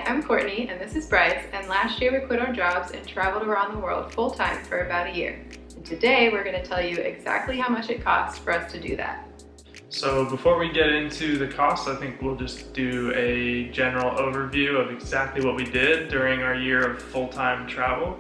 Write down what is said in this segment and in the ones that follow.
Hi, I'm Courtney and this is Bryce, and last year we quit our jobs and traveled around the world full-time for about a year. And today we're going to tell you exactly how much it costs for us to do that. So before we get into the costs, I think we'll just do a general overview of exactly what we did during our year of full-time travel.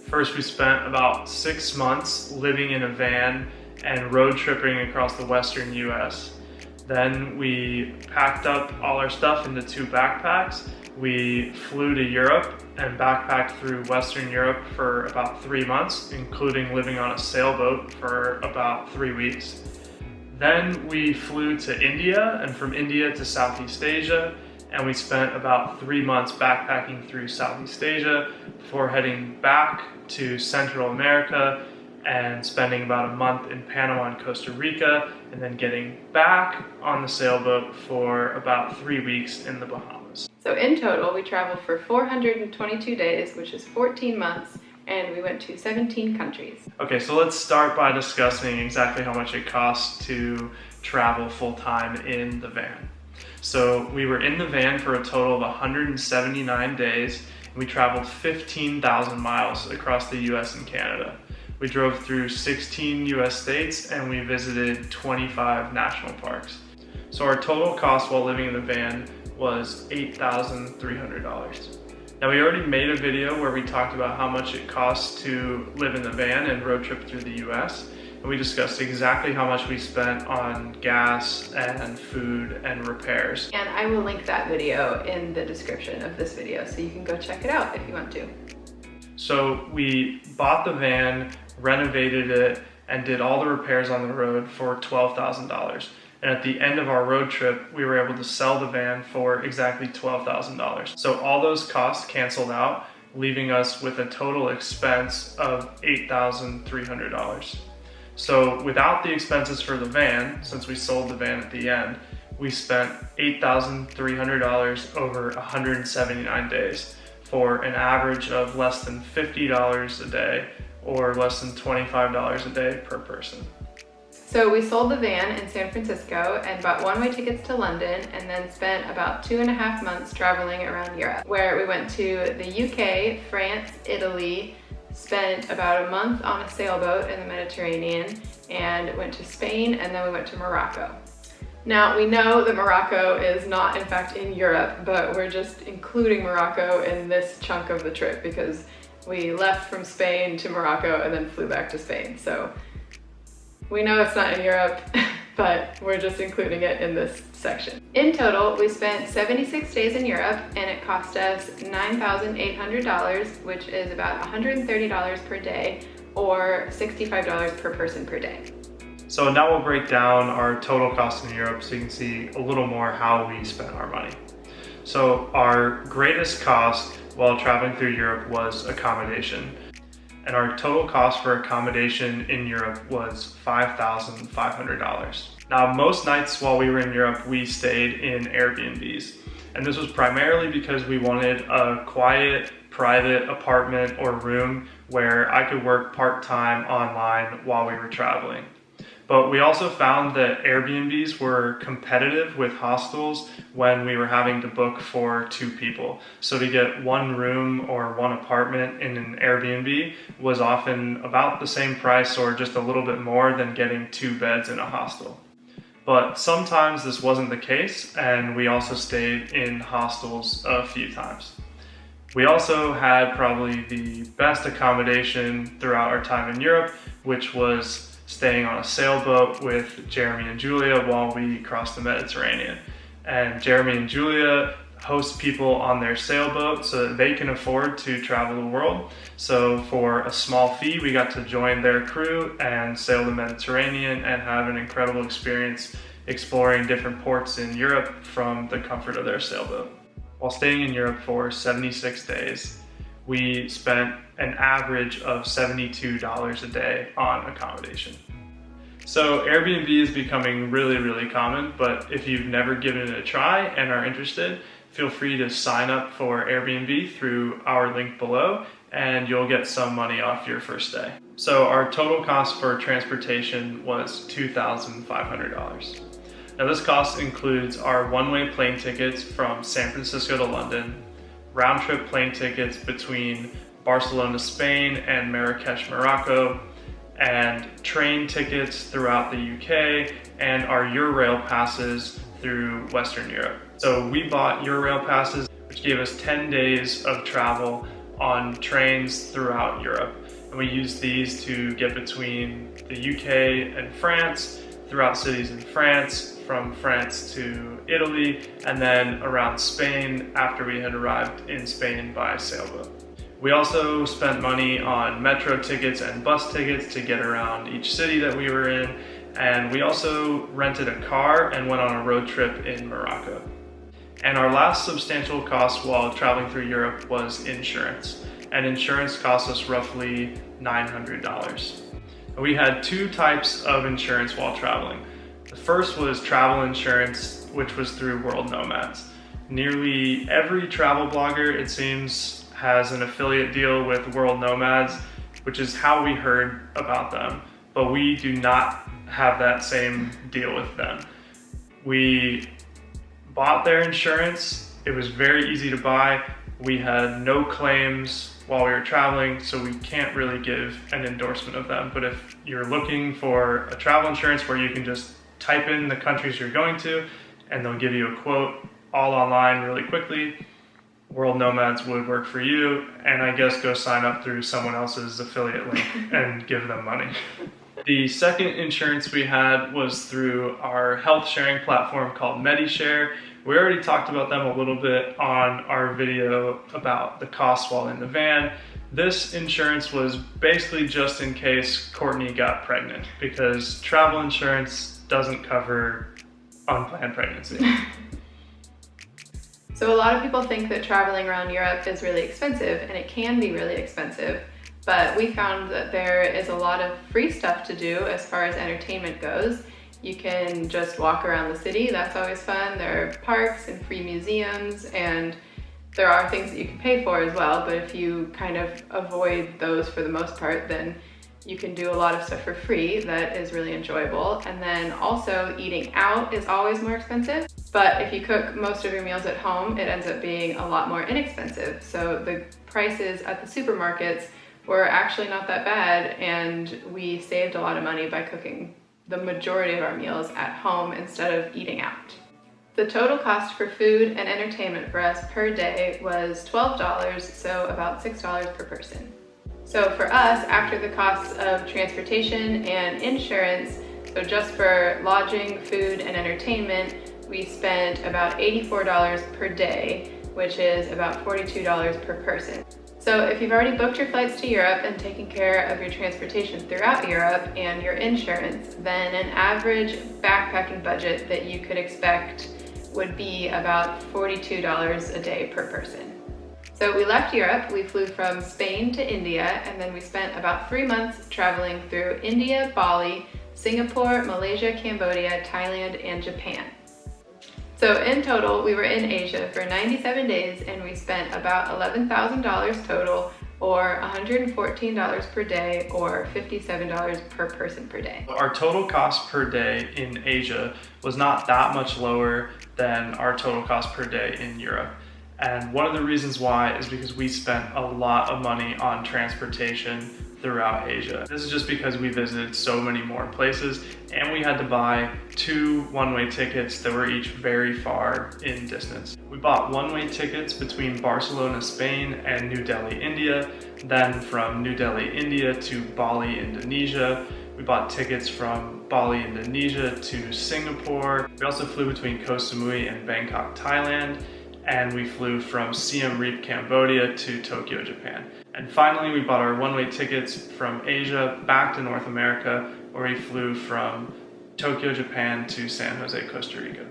First, we spent about 6 months living in a van and road tripping across the western US. Then we packed up all our stuff into 2 backpacks. We flew to Europe and backpacked through Western Europe for about 3 months, including living on a sailboat for about 3 weeks. Then we flew to India, and from India to Southeast Asia, and we spent about 3 months backpacking through Southeast Asia before heading back to Central America and spending about a month in Panama and Costa Rica, and then getting back on the sailboat for about 3 weeks in the Bahamas. So in total, we traveled for 422 days, which is 14 months, and we went to 17 countries. Okay, so let's start by discussing exactly how much it costs to travel full-time in the van. So we were in the van for a total of 179 days, and we traveled 15,000 miles across the US and Canada. We drove through 16 US states and we visited 25 national parks. So our total cost while living in the van was $8,300. Now, we already made a video where we talked about how much it costs to live in the van and road trip through the US, and we discussed exactly how much we spent on gas and food and repairs. And I will link that video in the description of this video, so you can go check it out if you want to. So we bought the van, renovated it, and did all the repairs on the road for $12,000. And at the end of our road trip, we were able to sell the van for exactly $12,000. So all those costs canceled out, leaving us with a total expense of $8,300. So without the expenses for the van, since we sold the van at the end, we spent $8,300 over 179 days for an average of less than $50 a day, or less than $25 a day per person. So we sold the van in San Francisco and bought one-way tickets to London, and then spent about 2.5 months traveling around Europe, where we went to the UK, France, Italy, spent about a month on a sailboat in the Mediterranean, and went to Spain, and then we went to Morocco. Now, we know that Morocco is not in fact in Europe, but we're just including Morocco in this chunk of the trip because we left from Spain to Morocco and then flew back to Spain. So we know it's not in Europe, but we're just including it in this section. In total, we spent 76 days in Europe, and it cost us $9,800, which is about $130 per day, or $65 per person per day. So now we'll break down our total cost in Europe so you can see a little more how we spent our money. So our greatest cost while traveling through Europe was accommodation. And our total cost for accommodation in Europe was $5,500. Now, most nights while we were in Europe, we stayed in Airbnbs. And this was primarily because we wanted a quiet, private apartment or room where I could work part-time online while we were traveling. But we also found that Airbnbs were competitive with hostels when we were having to book for 2 people. So to get 1 room or 1 apartment in an Airbnb was often about the same price or just a little bit more than getting 2 beds in a hostel. But sometimes this wasn't the case, and we also stayed in hostels a few times. We also had probably the best accommodation throughout our time in Europe, which was staying on a sailboat with Jeremy and Julia while we crossed the Mediterranean. And Jeremy and Julia host people on their sailboat so that they can afford to travel the world. So for a small fee, we got to join their crew and sail the Mediterranean and have an incredible experience exploring different ports in Europe from the comfort of their sailboat. While staying in Europe for 76 days, we spent an average of $72 a day on accommodation. So Airbnb is becoming really, really common, but if you've never given it a try and are interested, feel free to sign up for Airbnb through our link below, and you'll get some money off your first day. So our total cost for transportation was $2,500. Now this cost includes our one-way plane tickets from San Francisco to London, round-trip plane tickets between Barcelona, Spain and Marrakesh, Morocco, and train tickets throughout the UK, and our Eurail passes through Western Europe. So we bought Eurail passes, which gave us 10 days of travel on trains throughout Europe. And we used these to get between the UK and France, throughout cities in France, from France to Italy, and then around Spain after we had arrived in Spain by sailboat. We also spent money on metro tickets and bus tickets to get around each city that we were in, and we also rented a car and went on a road trip in Morocco. And our last substantial cost while traveling through Europe was insurance, and insurance cost us roughly $900. We had two types of insurance while traveling. The first was travel insurance, which was through World Nomads. Nearly every travel blogger, it seems, has an affiliate deal with World Nomads, which is how we heard about them, but we do not have that same deal with them. We bought their insurance. It was very easy to buy. We had no claims while we were traveling, so we can't really give an endorsement of them. But if you're looking for a travel insurance where you can just type in the countries you're going to and they'll give you a quote all online really quickly, World Nomads would work for you, and I guess go sign up through someone else's affiliate link and give them money. The second insurance we had was through our health sharing platform called MediShare. We already talked about them a little bit on our video about the costs while in the van. This insurance was basically just in case Courtney got pregnant, because travel insurance doesn't cover unplanned pregnancy. So a lot of people think that traveling around Europe is really expensive, and it can be really expensive, but we found that there is a lot of free stuff to do as far as entertainment goes. You can just walk around the city, that's always fun. There are parks and free museums, and there are things that you can pay for as well, but if you kind of avoid those for the most part, then you can do a lot of stuff for free that is really enjoyable. And then also eating out is always more expensive, but if you cook most of your meals at home, it ends up being a lot more inexpensive. So the prices at the supermarkets were actually not that bad, and we saved a lot of money by cooking the majority of our meals at home instead of eating out. The total cost for food and entertainment for us per day was $12, so about $6 per person. So for us, after the costs of transportation and insurance, so just for lodging, food, and entertainment, we spent about $84 per day, which is about $42 per person. So if you've already booked your flights to Europe and taken care of your transportation throughout Europe and your insurance, then an average backpacking budget that you could expect would be about $42 a day per person. So we left Europe, we flew from Spain to India, and then we spent about 3 months traveling through India, Bali, Singapore, Malaysia, Cambodia, Thailand, and Japan. So in total, we were in Asia for 97 days, and we spent about $11,000 total, or $114 per day, or $57 per person per day. Our total cost per day in Asia was not that much lower than our total cost per day in Europe. And one of the reasons why is because we spent a lot of money on transportation throughout Asia. This is just because we visited so many more places, and we had to buy 2 one-way tickets that were each very far in distance. We bought one-way tickets between Barcelona, Spain and New Delhi, India. Then from New Delhi, India to Bali, Indonesia. We bought tickets from Bali, Indonesia to Singapore. We also flew between Koh Samui and Bangkok, Thailand. And we flew from Siem Reap, Cambodia to Tokyo, Japan. And finally, we bought our one-way tickets from Asia back to North America, where we flew from Tokyo, Japan to San Jose, Costa Rica.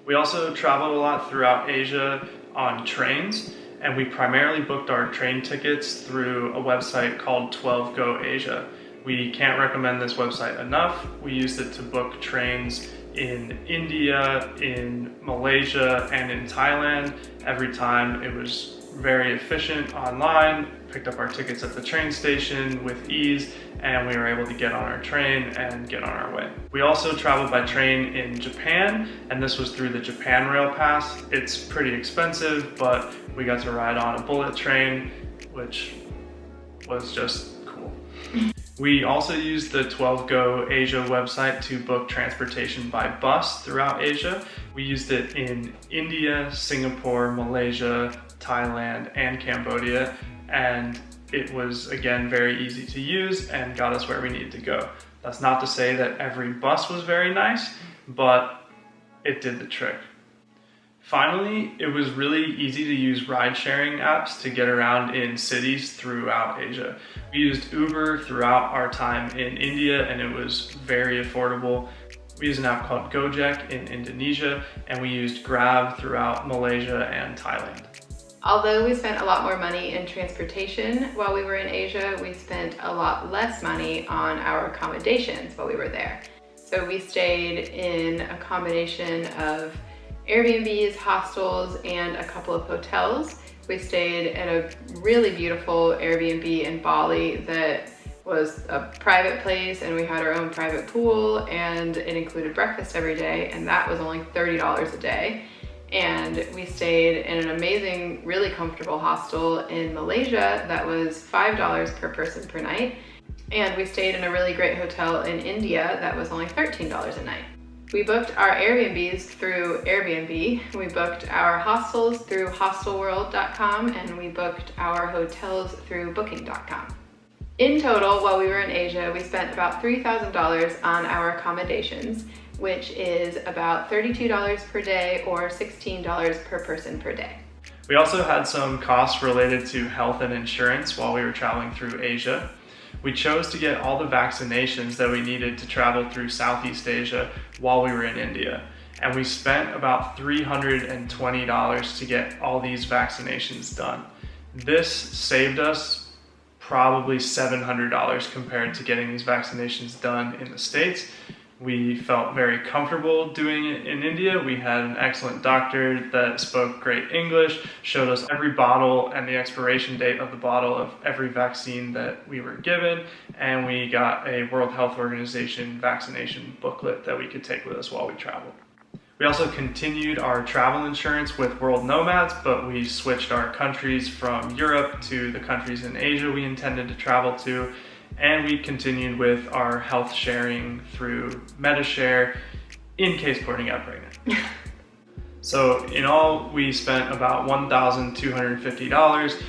We also traveled a lot throughout Asia on trains, and we primarily booked our train tickets through a website called 12Go Asia. We can't recommend this website enough. We used it to book trains in India, in Malaysia, and in Thailand. Every time it was very efficient online, picked up our tickets at the train station with ease, and we were able to get on our train and get on our way. We also traveled by train in Japan, and this was through the Japan Rail Pass. It's pretty expensive, but we got to ride on a bullet train, which was just cool. We also used the 12Go Asia website to book transportation by bus throughout Asia. We used it in India, Singapore, Malaysia, Thailand, and Cambodia, and it was, again, very easy to use and got us where we needed to go. That's not to say that every bus was very nice, but it did the trick. Finally, it was really easy to use ride-sharing apps to get around in cities throughout Asia. We used Uber throughout our time in India, and it was very affordable. We used an app called Gojek in Indonesia, and we used Grab throughout Malaysia and Thailand. Although we spent a lot more money in transportation while we were in Asia, we spent a lot less money on our accommodations while we were there. So we stayed in a combination of Airbnbs, hostels, and a couple of hotels. We stayed at a really beautiful Airbnb in Bali that was a private place, and we had our own private pool, and it included breakfast every day, and that was only $30 a day. And we stayed in an amazing, really comfortable hostel in Malaysia that was $5 per person per night. And we stayed in a really great hotel in India that was only $13 a night. We booked our Airbnbs through Airbnb, we booked our hostels through hostelworld.com, and we booked our hotels through booking.com. In total, while we were in Asia, we spent about $3,000 on our accommodations, which is about $32 per day or $16 per person per day. We also had some costs related to health and insurance while we were traveling through Asia. We chose to get all the vaccinations that we needed to travel through Southeast Asia while we were in India. And we spent about $320 to get all these vaccinations done. This saved us probably $700 compared to getting these vaccinations done in the States. We felt very comfortable doing it in India. We had an excellent doctor that spoke great English, showed us every bottle and the expiration date of the bottle of every vaccine that we were given, and we got a World Health Organization vaccination booklet that we could take with us while we traveled. We also continued our travel insurance with World Nomads, but we switched our countries from Europe to the countries in Asia we intended to travel to. And we continued with our health sharing through MediShare in case Courtney got pregnant. So in all, we spent about $1,250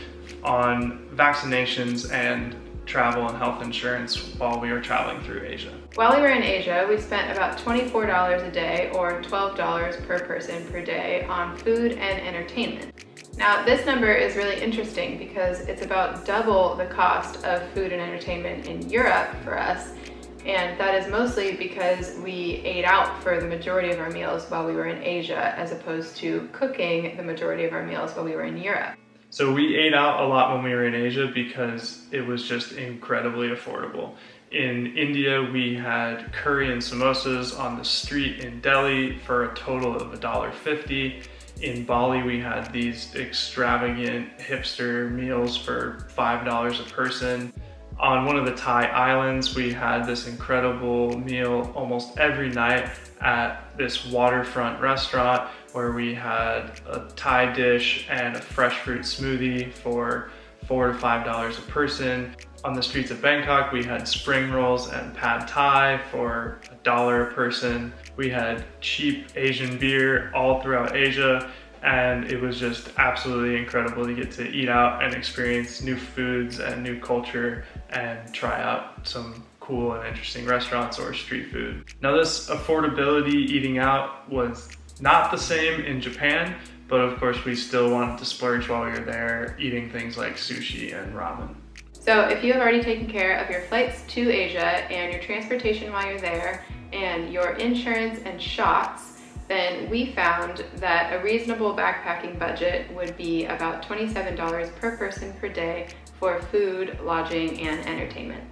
on vaccinations and travel and health insurance while we were traveling through Asia. While we were in Asia, we spent about $24 a day or $12 per person per day on food and entertainment. Now, this number is really interesting because it's about double the cost of food and entertainment in Europe for us, and that is mostly because we ate out for the majority of our meals while we were in Asia, as opposed to cooking the majority of our meals while we were in Europe. So we ate out a lot when we were in Asia because it was just incredibly affordable. In India, we had curry and samosas on the street in Delhi for a total of $1.50. In Bali, we had these extravagant hipster meals for $5 a person. On one of the Thai islands, we had this incredible meal almost every night at this waterfront restaurant where we had a Thai dish and a fresh fruit smoothie for $4 to $5 a person. On the streets of Bangkok, we had spring rolls and pad thai for $1 a person. We had cheap Asian beer all throughout Asia, and it was just absolutely incredible to get to eat out and experience new foods and new culture and try out some cool and interesting restaurants or street food. Now, this affordability eating out was not the same in Japan, but of course we still wanted to splurge while we were there, eating things like sushi and ramen. So if you have already taken care of your flights to Asia and your transportation while you're there and your insurance and shots, then we found that a reasonable backpacking budget would be about $27 per person per day for food, lodging, and entertainment.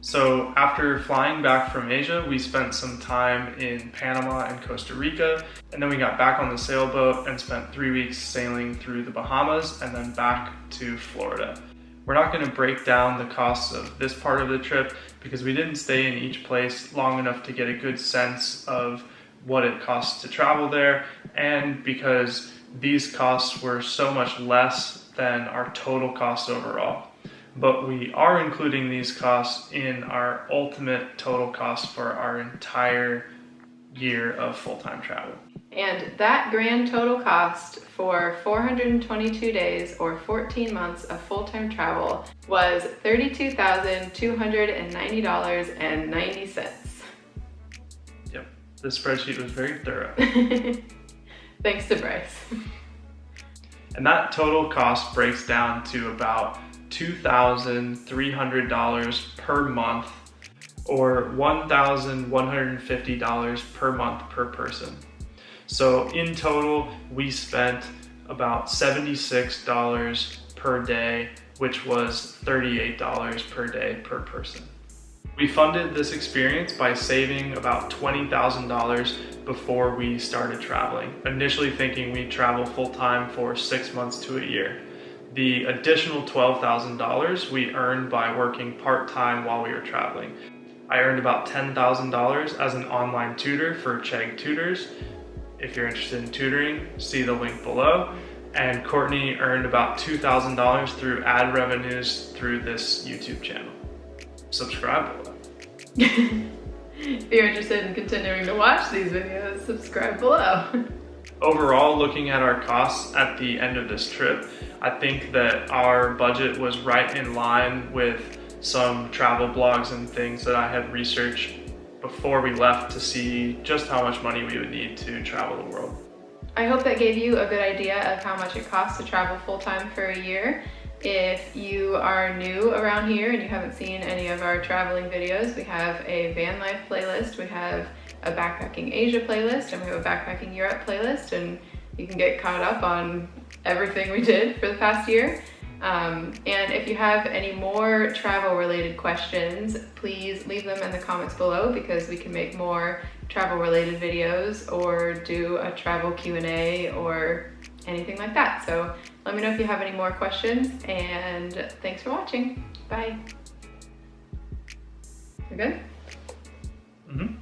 So after flying back from Asia, we spent some time in Panama and Costa Rica, and then we got back on the sailboat and spent 3 weeks sailing through the Bahamas and then back to Florida. We're not going to break down the costs of this part of the trip because we didn't stay in each place long enough to get a good sense of what it costs to travel there, and because these costs were so much less than our total cost overall. But we are including these costs in our ultimate total cost for our entire year of full-time travel. And that grand total cost for 422 days or 14 months of full-time travel was $32,290.90. Yep, the spreadsheet was very thorough. Thanks to Bryce. And that total cost breaks down to about $2,300 per month, or $1,150 per month per person. So in total, we spent about $76 per day, which was $38 per day per person. We funded this experience by saving about $20,000 before we started traveling, initially thinking we'd travel full-time for 6 months to a year. The additional $12,000 we earned by working part-time while we were traveling. I earned about $10,000 as an online tutor for Chegg Tutors. If you're interested in tutoring, see the link below. And Courtney earned about $2,000 through ad revenues through this YouTube channel. Subscribe below. If you're interested in continuing to watch these videos, subscribe below. Overall, looking at our costs at the end of this trip, I think that our budget was right in line with some travel blogs and things that I had researched before we left to see just how much money we would need to travel the world. I hope that gave you a good idea of how much it costs to travel full-time for a year. If you are new around here and you haven't seen any of our traveling videos, we have a Vanlife playlist, we have a backpacking Asia playlist, and we have a backpacking Europe playlist, and you can get caught up on everything we did for the past year. And if you have any more travel related questions, please leave them in the comments below because we can make more travel related videos or do a travel Q&A or anything like that. So let me know if you have any more questions, and thanks for watching. Bye. We're good? Mm-hmm.